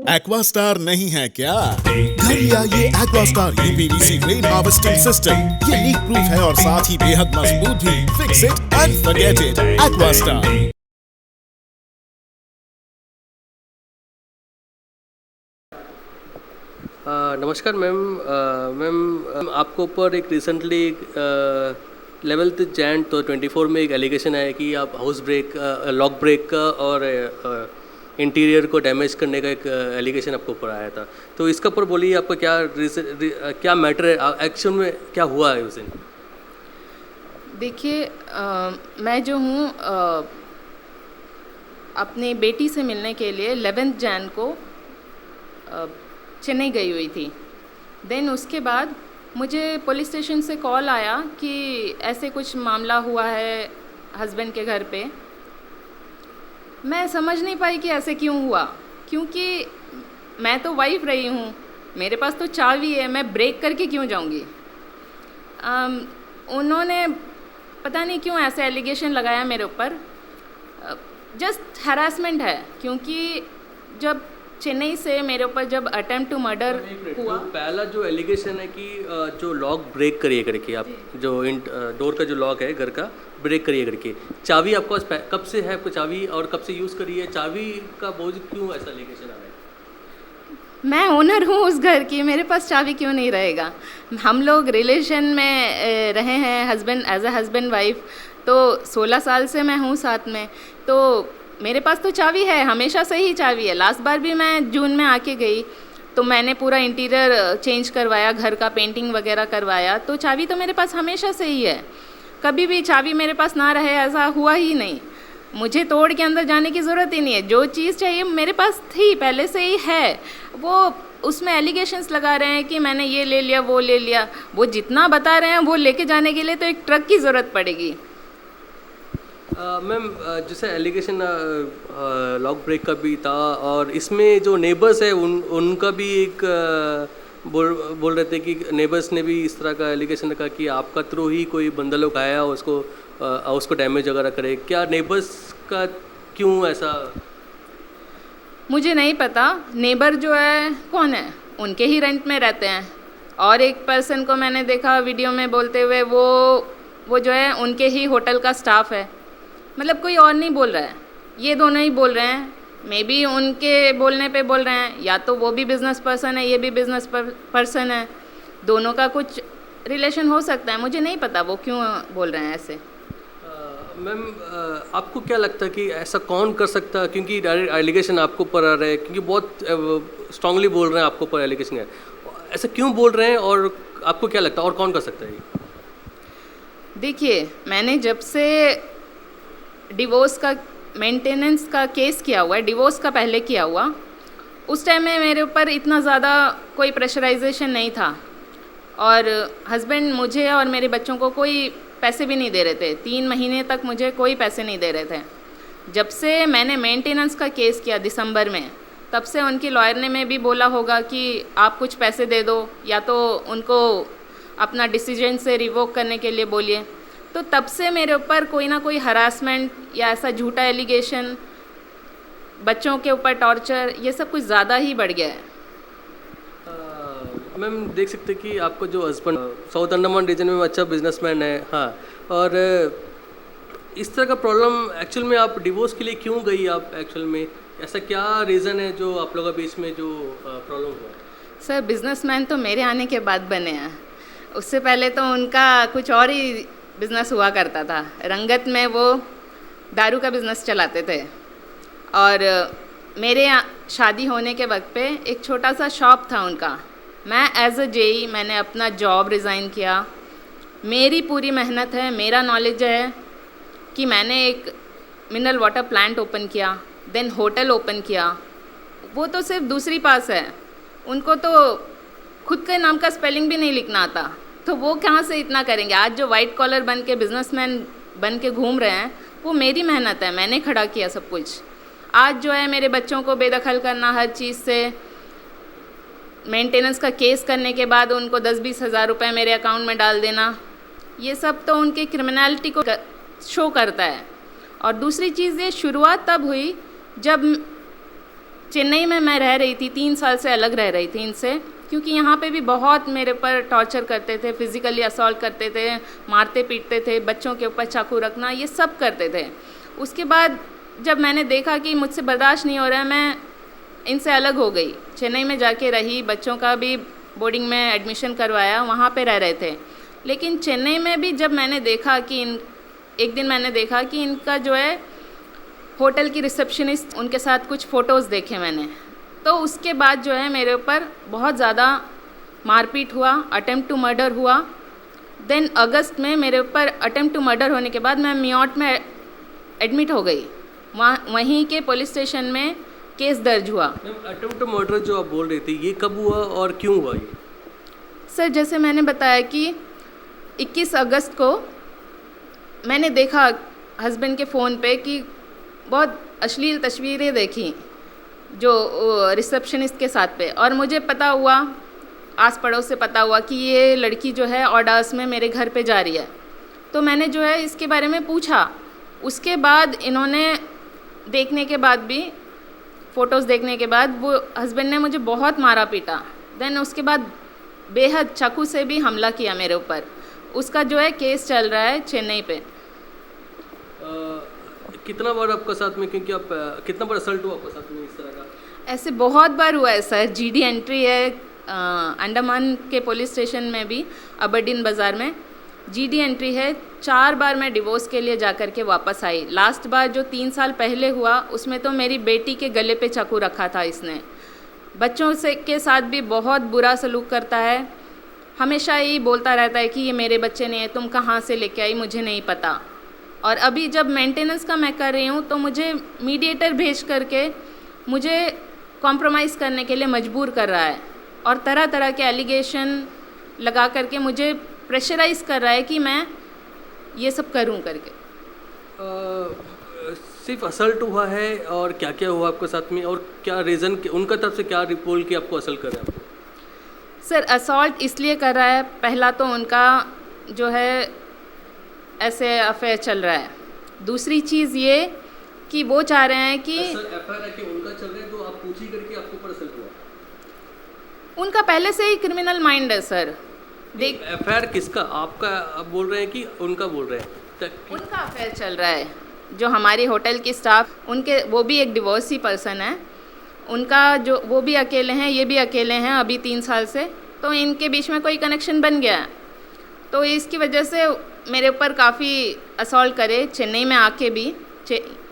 Aquastar नहीं है क्या? घर लिया ये Aquastar UPVC rain harvesting system. ये लीक प्रूफ है और साथ ही बेहद मजबूत भी। Fix it and forget it. Aquastar. नमस्कार मैम। मैम आपके ऊपर एक रिसेंटली 11th जैन तो 24 में एक एलिगेशन आया कि आप हाउस ब्रेक लॉक ब्रेक का और इंटीरियर को डैमेज करने का एक एलिगेशन आपके ऊपर आया था। तो इसके ऊपर बोलिए आपका क्या मैटर है, एक्शन में क्या हुआ है उस दिन? देखिए, मैं जो हूँ अपनी बेटी से मिलने के लिए 11th जैन को चेन्नई गई हुई थी। देन उसके बाद मुझे पुलिस स्टेशन से कॉल आया कि ऐसे कुछ मामला हुआ है हस्बैंड के घर पे। मैं समझ नहीं पाई कि ऐसे क्यों हुआ, क्योंकि मैं तो वाइफ रही हूँ, मेरे पास तो चाबी है, मैं ब्रेक करके क्यों जाऊँगी। उन्होंने पता नहीं क्यों ऐसे एलिगेशन लगाया मेरे ऊपर। जस्ट हरासमेंट है, क्योंकि जब चेन्नई से मेरे ऊपर जब अटेम्प्ट टू मर्डर हुआ, पहला जो एलिगेशन है कि जो लॉक ब्रेक करिए करके, आप जो डोर का जो लॉक है घर का ब्रेक करिए करके, चाबी आपके पास कब से है आपको चाबी, और कब से यूज़ करिए, चाबी का बोझ क्यों ऐसा एलिगेशन आ रहा है? मैं ओनर हूँ उस घर की, मेरे पास चाबी क्यों नहीं रहेगा। हम लोग रिलेशन में रहे हैं, husband as a husband wife, तो 16 साल से मैं हूँ साथ में, तो मेरे पास तो चाबी है, हमेशा से ही चाबी है। लास्ट बार भी मैं जून में आके गई तो मैंने पूरा इंटीरियर चेंज करवाया, घर का पेंटिंग वगैरह करवाया, तो चाबी तो मेरे पास हमेशा से ही है। कभी भी चाबी मेरे पास ना रहे ऐसा हुआ ही नहीं। मुझे तोड़ के अंदर जाने की ज़रूरत ही नहीं है, जो चीज़ चाहिए मेरे पास थी, पहले से ही है। वो उसमें एलिगेशंस लगा रहे हैं कि मैंने ये ले लिया वो ले लिया, वो जितना बता रहे हैं वो लेके जाने के लिए तो एक ट्रक की ज़रूरत पड़ेगी। मैम जैसे एलिगेशन लॉक ब्रेक का भी था, और इसमें जो नेबर्स है उनका भी एक बोल रहे थे कि नेबर्स ने भी इस तरह का एलिगेशन रखा कि आपका थ्रू ही कोई बंदा लोग आया उसको डैमेज वगैरह करे। क्या नेबर्स का क्यों ऐसा? मुझे नहीं पता। नेबर जो है कौन है, उनके ही रेंट में रहते हैं, और एक पर्सन को मैंने देखा वीडियो में बोलते हुए, वो जो है उनके ही होटल का स्टाफ है। मतलब कोई और नहीं बोल रहा है, ये दोनों ही बोल रहे हैं। मे बी उनके बोलने पे बोल रहे हैं, या तो वो भी बिज़नेस पर्सन है, ये भी बिज़नेस पर्सन है, दोनों का कुछ रिलेशन हो सकता है। मुझे नहीं पता वो क्यों बोल रहे हैं ऐसे। मैम आपको क्या लगता है कि ऐसा कौन कर सकता है, क्योंकि डायरेक्ट एलिगेशन आपको ऊपर आ रहा है, क्योंकि बहुत स्ट्रांगली बोल रहे हैं आपको ऊपर एलिगेशन है, ऐसा क्यों बोल रहे हैं, और आपको क्या लगता है और कौन कर सकता है ये? देखिए, मैंने जब से डिवोर्स का मेंटेनेंस का केस किया हुआ है, डिवोर्स का पहले किया हुआ, उस टाइम में मेरे ऊपर इतना ज़्यादा कोई प्रेशराइजेशन नहीं था, और हस्बैंड मुझे और मेरे बच्चों को कोई पैसे भी नहीं दे रहे थे। 3 महीने तक मुझे कोई पैसे नहीं दे रहे थे। जब से मैंने मेंटेनेंस का केस किया दिसंबर में, तब से उनकी लॉयर ने में भी बोला होगा कि आप कुछ पैसे दे दो, या तो उनको अपना डिसीजन से रिवोक करने के लिए बोलिए। तो तब से मेरे ऊपर कोई ना कोई हरासमेंट या ऐसा झूठा एलिगेशन, बच्चों के ऊपर टॉर्चर, ये सब कुछ ज़्यादा ही बढ़ गया है। मैम देख सकते हैं कि आपको जो हस्बैंड साउथ अंडमान रीजन में अच्छा बिजनेसमैन है, हाँ, और इस तरह का प्रॉब्लम एक्चुअल में आप डिवोर्स के लिए क्यों गई आप? एक्चुअल में ऐसा क्या रीज़न है जो आप लोगों के बीच में जो प्रॉब्लम हुआ? सर, बिजनेसमैन तो मेरे आने के बाद बने हैं, उससे पहले तो उनका कुछ और ही बिज़नेस हुआ करता था। रंगत में वो दारू का बिज़नेस चलाते थे, और मेरे शादी होने के वक्त पे एक छोटा सा शॉप था उनका। मैं एज अ जेई मैंने अपना जॉब रिज़ाइन किया। मेरी पूरी मेहनत है, मेरा नॉलेज है कि मैंने एक मिनरल वाटर प्लांट ओपन किया, देन होटल ओपन किया। वो तो सिर्फ दूसरी पास है, उनको तो खुद के नाम का स्पेलिंग भी नहीं लिखना आता, तो वो कहाँ से इतना करेंगे। आज जो वाइट कॉलर बन के बिजनेसमैन बन के घूम रहे हैं, वो मेरी मेहनत है, मैंने खड़ा किया सब कुछ। आज जो है मेरे बच्चों को बेदखल करना हर चीज़ से, मेंटेनेंस का केस करने के बाद उनको 10-20 हज़ार रुपये मेरे अकाउंट में डाल देना, ये सब तो उनके क्रिमिनलिटी को शो करता है। और दूसरी चीज़, ये शुरुआत तब हुई जब चेन्नई में मैं रह रही थी, 3 साल से अलग रह रही थी इनसे, क्योंकि यहाँ पे भी बहुत मेरे पर टॉर्चर करते थे, फिज़िकली असॉल्ट करते थे, मारते पीटते थे, बच्चों के ऊपर चाकू रखना, ये सब करते थे। उसके बाद जब मैंने देखा कि मुझसे बर्दाश्त नहीं हो रहा है, मैं इनसे अलग हो गई। चेन्नई में जाके रही, बच्चों का भी बोर्डिंग में एडमिशन करवाया, वहाँ पे रह रहे थे। लेकिन चेन्नई में भी जब मैंने देखा कि एक दिन मैंने देखा कि इनका जो है होटल की रिसेप्शनिस्ट, उनके साथ कुछ फ़ोटोज़ देखे मैंने, तो उसके बाद जो है मेरे ऊपर बहुत ज़्यादा मारपीट हुआ, अटेम्प्ट टू मर्डर हुआ। देन अगस्त में मेरे ऊपर अटेम्प्ट टू मर्डर होने के बाद मैं मियाट में एडमिट हो गई। वहीं के पुलिस स्टेशन में केस दर्ज हुआ। अटेम्प्ट टू मर्डर जो आप बोल रही थी, ये कब हुआ और क्यों हुआ ये? सर, जैसे मैंने बताया कि 21 अगस्त को मैंने देखा हस्बैंड के फ़ोन पे कि बहुत अश्लील तस्वीरें देखी जो रिसेप्शनिस्ट के साथ पे, और मुझे पता हुआ, आस पड़ोस से पता हुआ कि ये लड़की जो है ऑर्डर्स में मेरे घर पे जा रही है। तो मैंने जो है इसके बारे में पूछा। उसके बाद इन्होंने देखने के बाद भी, फ़ोटोज़ देखने के बाद, वो हस्बैंड ने मुझे बहुत मारा पीटा। देन उसके बाद बेहद चाकू से भी हमला किया मेरे ऊपर। उसका जो है केस चल रहा है चेन्नई पे। कितना बार आपका साथ में, क्योंकि आप कितना बार असल्ट हुआ आपका साथ में इस तरह का? ऐसे बहुत बार हुआ है सर। जीडी एंट्री है अंडमान के पुलिस स्टेशन में भी, अबरडीन बाज़ार में जीडी एंट्री है। 4 बार मैं डिवोर्स के लिए जा कर के वापस आई। लास्ट बार जो 3 साल पहले हुआ, उसमें तो मेरी बेटी के गले पे चाकू रखा था इसने। बच्चों से के साथ भी बहुत बुरा सलूक करता है। हमेशा यही बोलता रहता है कि ये मेरे बच्चे नहीं है, तुम कहाँ से लेके आई, मुझे नहीं पता। और अभी जब मेंटेनेंस का मैं कर रही हूँ तो मुझे मीडिएटर भेज करके मुझे कॉम्प्रोमाइज़ करने के लिए मजबूर कर रहा है, और तरह तरह के एलिगेशन लगा करके मुझे प्रेशराइज़ कर रहा है कि मैं ये सब करूं करके। सिर्फ असल्ट हुआ है, और क्या क्या हुआ आपके साथ में, और क्या रीज़न, उनका तरफ से क्या रिपोर्ट कि आपको असल्ट कर रहा है? सर, असॉल्ट इसलिए कर रहा है, पहला तो उनका जो है ऐसे अफेयर चल रहा है। दूसरी चीज़ ये कि वो चाह रहे हैं कि अफेयर है कि उनका चल रहा है, तो आप पूछी करके आपके ऊपर असल्ट हुआ? उनका पहले से ही क्रिमिनल माइंड है सर। देख, अफेयर किसका? आपका आप बोल रहे हैं कि उनका बोल रहे हैं? उनका अफेयर चल रहा है। जो हमारी होटल की स्टाफ, उनके, वो भी एक डिवोर्सी पर्सन है, उनका जो, वो भी अकेले हैं, ये भी अकेले हैं अभी 3 साल से। तो इनके बीच में कोई कनेक्शन बन गया है, तो इसकी वजह से मेरे ऊपर काफ़ी असॉल्ट करे। चेन्नई में आके भी,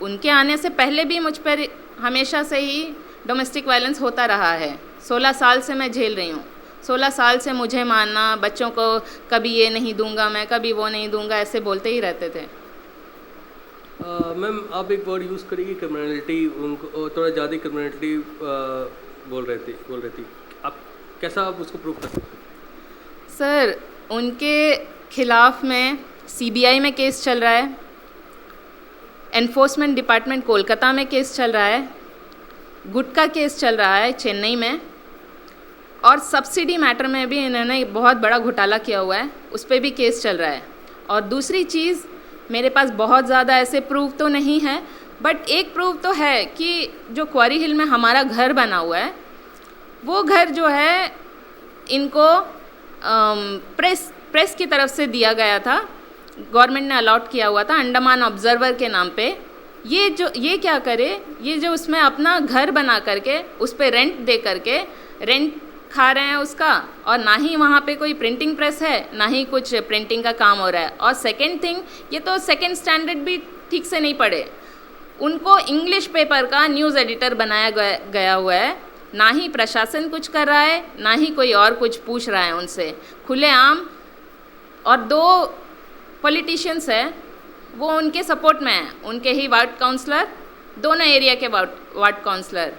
उनके आने से पहले भी मुझ पर हमेशा से ही डोमेस्टिक वायलेंस होता रहा है। 16 साल से मैं झेल रही हूँ। 16 साल से मुझे मारना, बच्चों को कभी ये नहीं दूंगा मैं, कभी वो नहीं दूंगा, ऐसे बोलते ही रहते थे। मैम, आप एक वर्ड यूज़ करेगी क्रिमिनलिटी, उनको थोड़ा ज़्यादा क्रिमिनलिटी बोल रही थी। आप कैसा आप उसको प्रूव कर सकते? सर, उनके खिलाफ में सीबीआई में केस चल रहा है, एनफोर्समेंट डिपार्टमेंट कोलकाता में केस चल रहा है, गुटका केस चल रहा है चेन्नई में, और सब्सिडी मैटर में भी इन्होंने बहुत बड़ा घोटाला किया हुआ है, उस पर भी केस चल रहा है। और दूसरी चीज़, मेरे पास बहुत ज़्यादा ऐसे प्रूफ तो नहीं है, बट एक प्रूफ तो है कि जो क्वारी हिल में हमारा घर बना हुआ है, वो घर जो है इनको प्रेस की तरफ से दिया गया था, गवर्नमेंट ने अलॉट किया हुआ था अंडमान ऑब्जर्वर के नाम पे। ये क्या करे, ये जो उसमें अपना घर बना करके उस पर रेंट दे करके रेंट खा रहे हैं उसका, और ना ही वहाँ पे कोई प्रिंटिंग प्रेस है, ना ही कुछ प्रिंटिंग का काम हो रहा है। और सेकंड थिंग, ये तो सेकंड स्टैंडर्ड भी ठीक से नहीं पढ़े। उनको इंग्लिश पेपर का न्यूज़ एडिटर बनाया गया हुआ है। ना ही प्रशासन कुछ कर रहा है, ना ही कोई और कुछ पूछ रहा है उनसे, खुलेआम। और 2 पॉलिटिशियंस हैं, वो उनके सपोर्ट में हैं, उनके ही वार्ड काउंसलर, दोनों एरिया के वार्ड काउंसलर,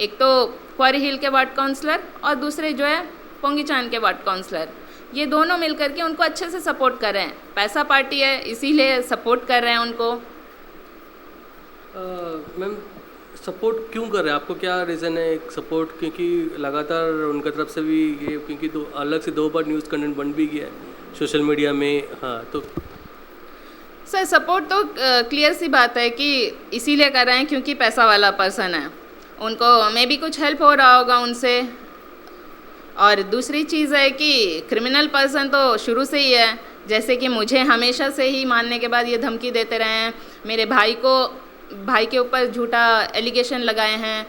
एक तो क्वारी हिल के वार्ड काउंसलर और दूसरे जो है पोंगीचान के वार्ड काउंसलर। ये दोनों मिलकर के उनको अच्छे से सपोर्ट कर रहे हैं। पैसा पार्टी है, इसीलिए सपोर्ट कर रहे हैं उनको। मैम, सपोर्ट क्यों कर रहे हैं? आपको क्या रीज़न है सपोर्ट? क्योंकि लगातार उनका तरफ से भी ये, क्योंकि अलग से 2 बार न्यूज़ कंटेंट बन भी गया है सोशल मीडिया में। हाँ, तो सर, सपोर्ट तो क्लियर सी बात है कि इसीलिए कर रहे हैं क्योंकि पैसा वाला पर्सन है। उनको मे भी कुछ हेल्प हो रहा होगा उनसे। और दूसरी चीज़ है कि क्रिमिनल पर्सन तो शुरू से ही है, जैसे कि मुझे हमेशा से ही मारने के बाद ये धमकी देते रहे हैं, मेरे भाई के ऊपर झूठा एलिगेशन लगाए हैं,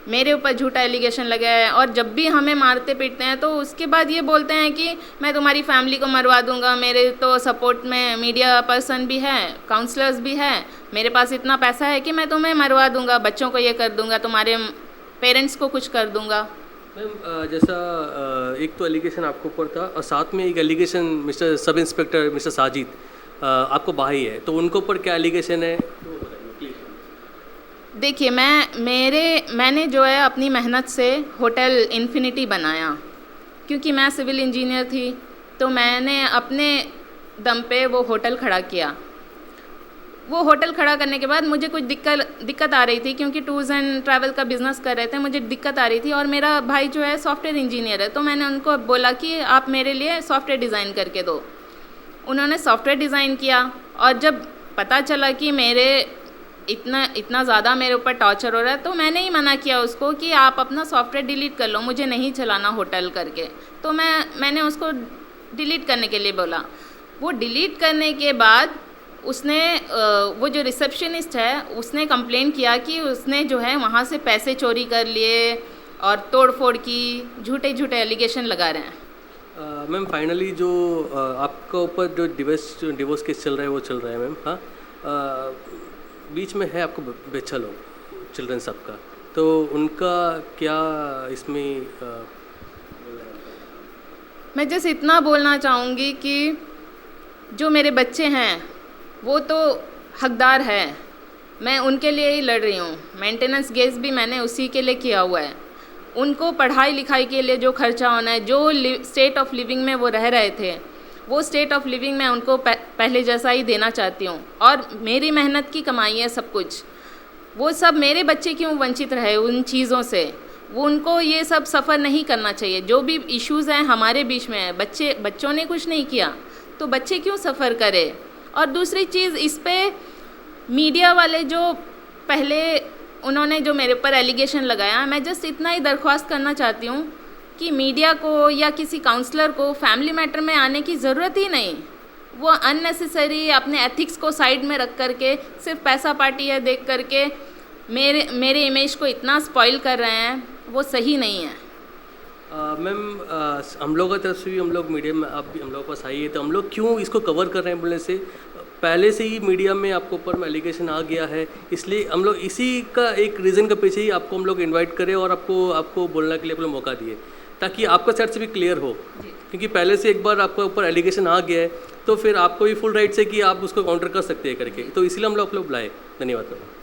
मेरे ऊपर झूठा एलिगेशन लगाया है, और जब भी हमें मारते पीटते हैं तो उसके बाद ये बोलते हैं कि मैं तुम्हारी फैमिली को मरवा दूंगा। मेरे तो सपोर्ट में मीडिया पर्सन भी है, काउंसलर्स भी है, मेरे पास इतना पैसा है कि मैं तुम्हें मरवा दूंगा, बच्चों को ये कर दूंगा, तुम्हारे पेरेंट्स को कुछ कर दूंगा। मैम जैसा एक तो एलिगेशन आपके ऊपर था और साथ में एक allegation mister sub inspector mister Sajid आपको भाई है, तो उनके ऊपर क्या एलिगेशन है तो बताइए प्लीज़। देखिए, मैंने जो है अपनी मेहनत से होटल इन्फिनिटी बनाया, क्योंकि मैं सिविल इंजीनियर थी तो मैंने अपने दम पे वो होटल खड़ा किया। वो होटल खड़ा करने के बाद मुझे कुछ दिक्कत आ रही थी, क्योंकि टूर्स एंड ट्रैवल का बिज़नेस कर रहे थे, मुझे दिक्कत आ रही थी। और मेरा भाई जो है सॉफ्टवेयर इंजीनियर है, तो मैंने उनको बोला कि आप मेरे लिए सॉफ्टवेयर डिज़ाइन करके दो। उन्होंने सॉफ्टवेयर डिज़ाइन किया, और जब पता चला कि मेरे इतना ज़्यादा मेरे ऊपर टॉर्चर हो रहा है, तो मैंने ही मना किया उसको कि आप अपना सॉफ्टवेयर डिलीट कर लो, मुझे नहीं चलाना होटल करके। तो मैंने उसको डिलीट करने के लिए बोला। वो डिलीट करने के बाद उसने वो जो रिसेप्शनिस्ट है उसने कंप्लेंट किया कि उसने जो है वहाँ से पैसे चोरी कर लिए और तोड़-फोड़ की, झूठे एलिगेशन लगा रहे हैं। मैम फाइनली जो आपका ऊपर जो डिवोर्स केस चल रहा है वो चल रहा है मैम। हाँ, बीच में है आपको बच्चा लोग चिल्ड्रन सबका, तो उनका क्या इसमें मैं जैसे इतना बोलना चाहूँगी कि जो मेरे बच्चे हैं वो तो हकदार है, मैं उनके लिए ही लड़ रही हूँ। मेंटेनेंस केस भी मैंने उसी के लिए किया हुआ है। उनको पढ़ाई लिखाई के लिए जो खर्चा होना है, जो स्टेट ऑफ लिविंग में वो रह रहे थे, वो स्टेट ऑफ लिविंग मैं उनको पहले जैसा ही देना चाहती हूँ। और मेरी मेहनत की कमाई है सब कुछ, वो सब मेरे बच्चे क्यों वंचित रहे उन चीज़ों से? वो उनको ये सब सफ़र नहीं करना चाहिए। जो भी इश्यूज़ हैं हमारे बीच में है, बच्चों ने कुछ नहीं किया तो बच्चे क्यों सफ़र करें? और दूसरी चीज़, इस पे मीडिया वाले जो पहले उन्होंने जो मेरे ऊपर एलिगेशन लगाया, मैं जस्ट इतना ही दरख्वास्त करना चाहती हूँ कि मीडिया को या किसी काउंसलर को फैमिली मैटर में आने की ज़रूरत ही नहीं। वो अननेसेसरी अपने एथिक्स को साइड में रख करके सिर्फ पैसा पार्टी है देख करके मेरे इमेज को इतना स्पॉइल कर रहे हैं, वो सही नहीं है। मैम हम लोगों की तरफ से भी हम लोग मीडिया में आप भी हम लोग के पास आई है, तो हम लोग क्यों इसको कवर कर रहे हैं बोलने से पहले से ही मीडिया में आपके ऊपर में एलिगेशन आ गया है, इसलिए हम लोग इसी का एक रीज़न के पीछे ही आपको हम लोग इनवाइट करें और आपको बोलने के लिए अपना मौका दिए, ताकि आपका साइड से भी क्लियर हो। क्योंकि पहले से एक बार आपके ऊपर एलिगेशन आ गया है तो फिर आपको भी फुल राइट है कि आप उसको काउंटर कर सकते हैं करके, तो इसलिए हम लोग बुलाए। धन्यवाद मैम।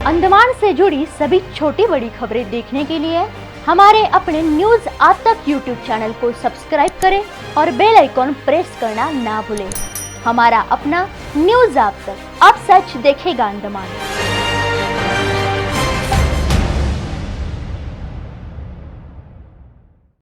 अंडमान से जुड़ी सभी छोटी बड़ी खबरें देखने के लिए हमारे अपने न्यूज आज तक यूट्यूब चैनल को सब्सक्राइब करें और बेल आइकॉन प्रेस करना ना भूलें। हमारा अपना न्यूज आज तक, अब सच देखेगा अंडमान।